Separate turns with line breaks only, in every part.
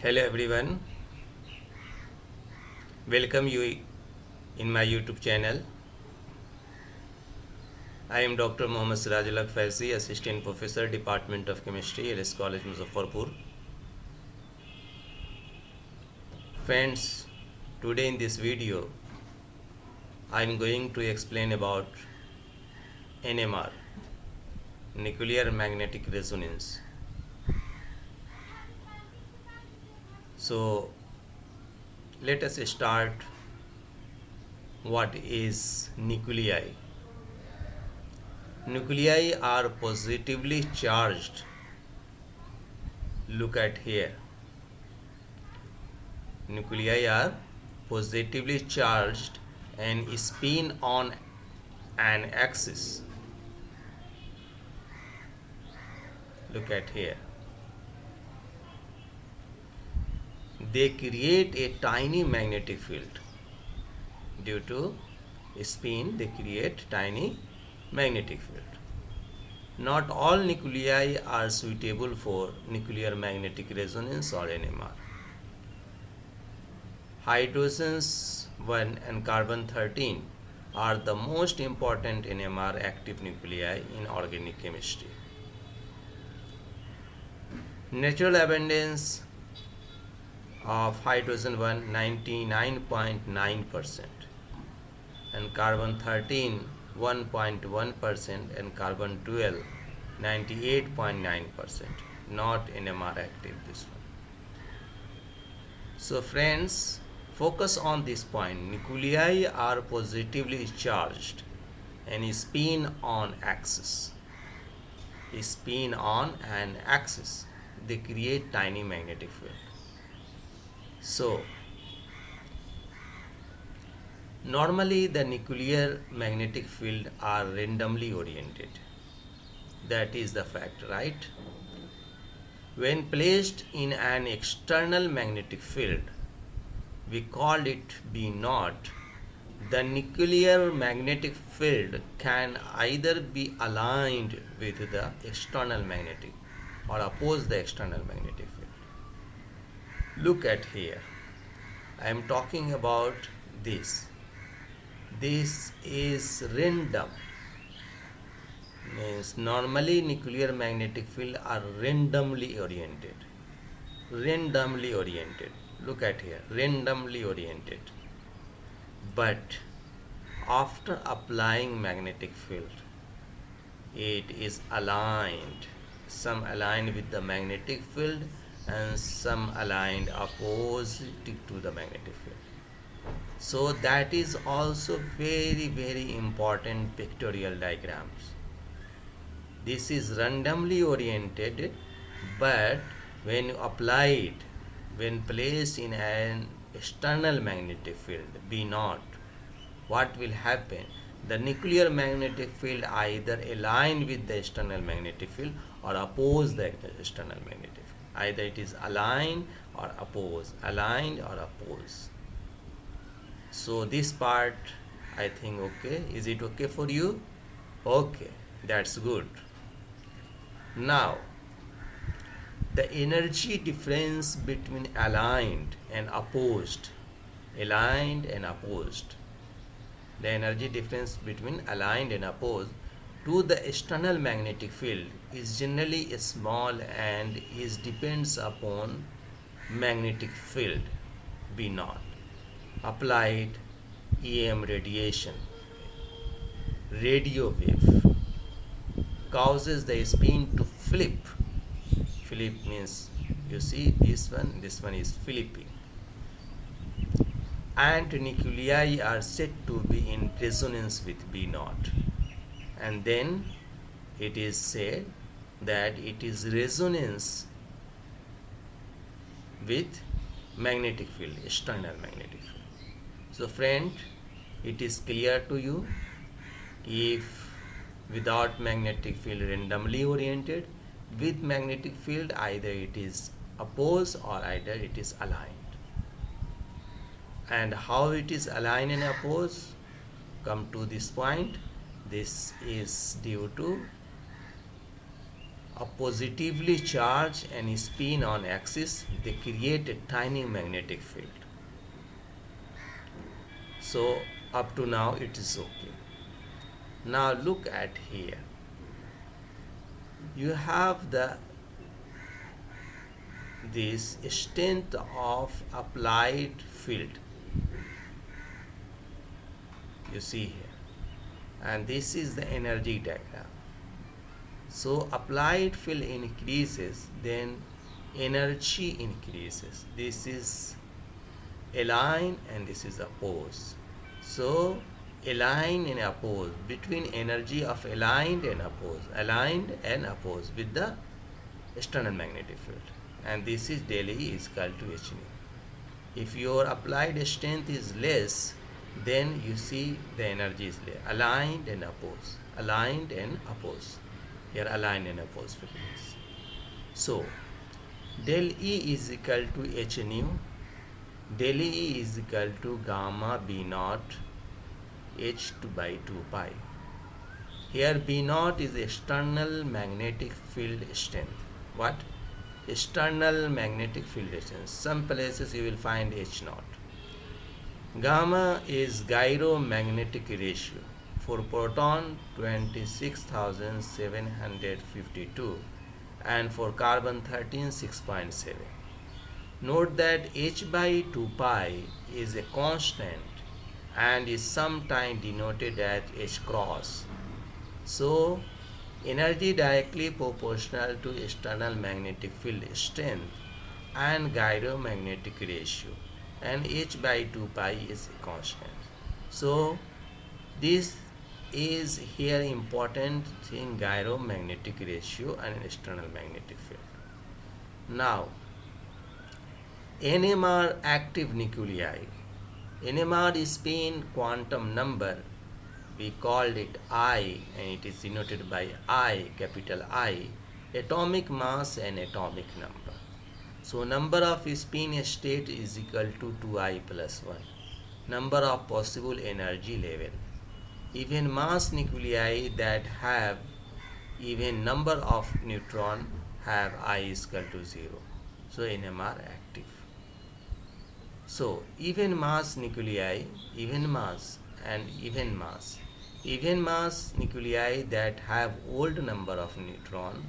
Hello everyone, welcome you in my YouTube channel. I am Dr. Mohammad Sirajul Haq Faizi, Assistant Professor, Department of Chemistry, LS College, Muzaffarpur. Friends, today in this video, I am going to explain about NMR, Nuclear Magnetic Resonance. So, let us start. What is nuclei? Nuclei are positively charged. Look at here. Nuclei are positively charged and spin on an axis. Look at here. They create a tiny magnetic field. Due to spin, they create tiny magnetic field. Not all nuclei are suitable for nuclear magnetic resonance or NMR. Hydrogens 1 and carbon 13 are the most important NMR active nuclei in organic chemistry. Natural abundance of hydrogen 1 99.9% and carbon 13 1.1% and carbon 12 98.9%, not NMR active this one. So friends, focus on this point. Nuclei are positively charged and spin on axis. Spin on an axis. They create tiny magnetic field. So normally the nuclear magnetic field are randomly oriented. That is the fact, right? When placed in an external magnetic field, we call it B naught. The nuclear magnetic field can either be aligned with the external magnetic or oppose the external magnetic field. Look at here. I am talking about this. This is random. Means normally nuclear magnetic field are randomly oriented. Randomly oriented. Look at here. Randomly oriented. But after applying magnetic field, it is aligned. Some aligned with the magnetic field and some aligned opposite to the magnetic field. So that is also very important pictorial diagrams. This is randomly oriented, but when you apply it, when placed in an external magnetic field B naught, what will happen? The nuclear magnetic field either align with the external magnetic field or oppose the external magnetic field. Either it is aligned or oppose, aligned or oppose. So this part I think okay. Is it okay for you? Okay, that's good. Now the energy difference between aligned and opposed, the energy difference between aligned and opposed to the external magnetic field is generally small and is depends upon magnetic field B naught, applied EM radiation, radio wave causes the spin to flip. Flip means, you see this one is flipping, and nuclei are said to be in resonance with B naught, and then it is said that it is resonance with magnetic field, external magnetic field. So friend, it is clear to you, if without magnetic field randomly oriented, with magnetic field either it is opposed or either it is aligned. And how it is aligned and opposed, come to this point. This is due to are positively charged and spin on axis, they create a tiny magnetic field. So up to now it is okay. Now look at here. You have this strength of applied field. You see here. And this is the energy diagram. So applied field increases, then energy increases. This is align and this is oppose. So align and oppose, between energy of aligned and oppose with the external magnetic field, and this is del E is equal to h nu. If your applied strength is less, then you see the energy is less. Aligned and oppose, here aligned and oppose frequency. So del E is equal to h nu. Del E is equal to gamma B naught h2 by 2 pi. Here B naught is external magnetic field strength. What? External magnetic field strength. Some places you will find H naught. Gamma is gyromagnetic ratio. For proton 26,752 and for carbon 13 6.7. Note that h by 2 pi is a constant and is sometimes denoted as h cross. So energy directly proportional to external magnetic field strength and gyromagnetic ratio, and h by 2 pi is a constant. So this is here important thing, gyromagnetic ratio and external magnetic field. Now NMR active nuclei. NMR spin quantum number, we called it I, and it is denoted by I, capital I, atomic mass and atomic number. So number of spin state is equal to 2I plus 1. Number of possible energy level. Even mass nuclei that have even number of neutron have I is equal to 0. So NMR active. So even mass nuclei, even mass nuclei that have old number of neutron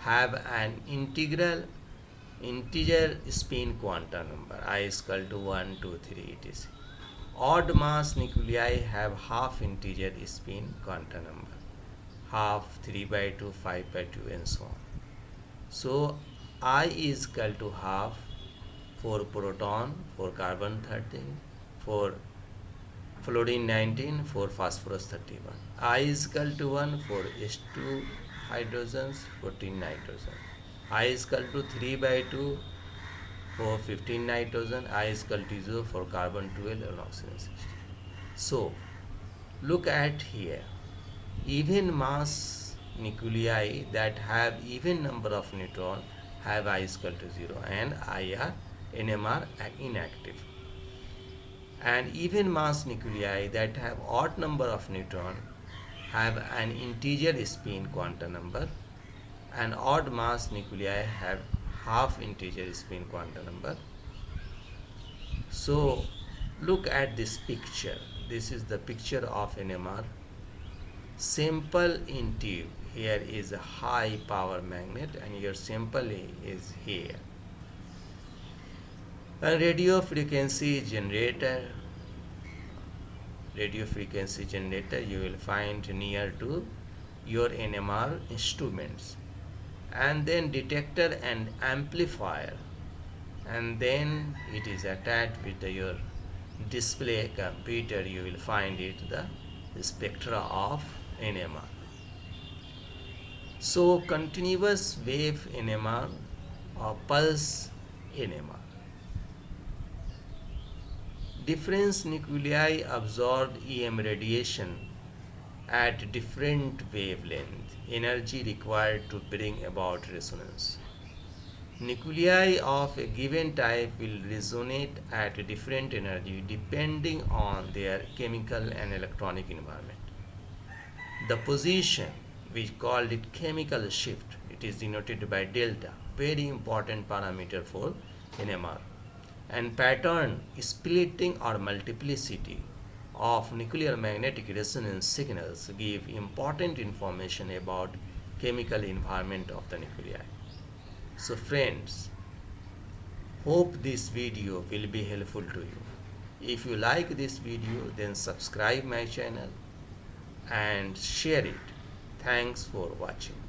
have an integer spin quantum number, I is equal to 1, 2, 3 etc. Odd mass nuclei have half integer spin quantum number, half, 3 by 2, 5 by 2 and so on. So I is equal to half for proton, for carbon 13, for fluorine 19, for phosphorus 31. I is equal to 1 for H2 hydrogens, 14 nitrogen. I is equal to 3 by 2 for 15 nitrogen. I is equal to 0 for carbon 12 and oxygen 16. So look at here. Even mass nuclei that have even number of neutron have I is equal to 0 and I are NMR inactive. And even mass nuclei that have odd number of neutron have an integer spin quantum number, and odd mass nuclei have half integer spin quantum number. So look at this picture. This is the picture of NMR. Sample in tube. Here is a high power magnet and your sample is here. A radio frequency generator you will find near to your NMR instruments, and then detector and amplifier, and then it is attached with your display computer. You will find it the spectra of NMR. So continuous wave NMR or pulse NMR. Different nuclei absorb EM radiation at different wavelength, energy required to bring about resonance. Nuclei of a given type will resonate at different energy depending on their chemical and electronic environment. The position, we called it chemical shift, It is denoted by delta, very important parameter for NMR. And pattern splitting or multiplicity of nuclear magnetic resonance signals give important information about chemical environment of the nuclei. So friends, hope this video will be helpful to you. If you like this video, then subscribe my channel and share it. Thanks for watching.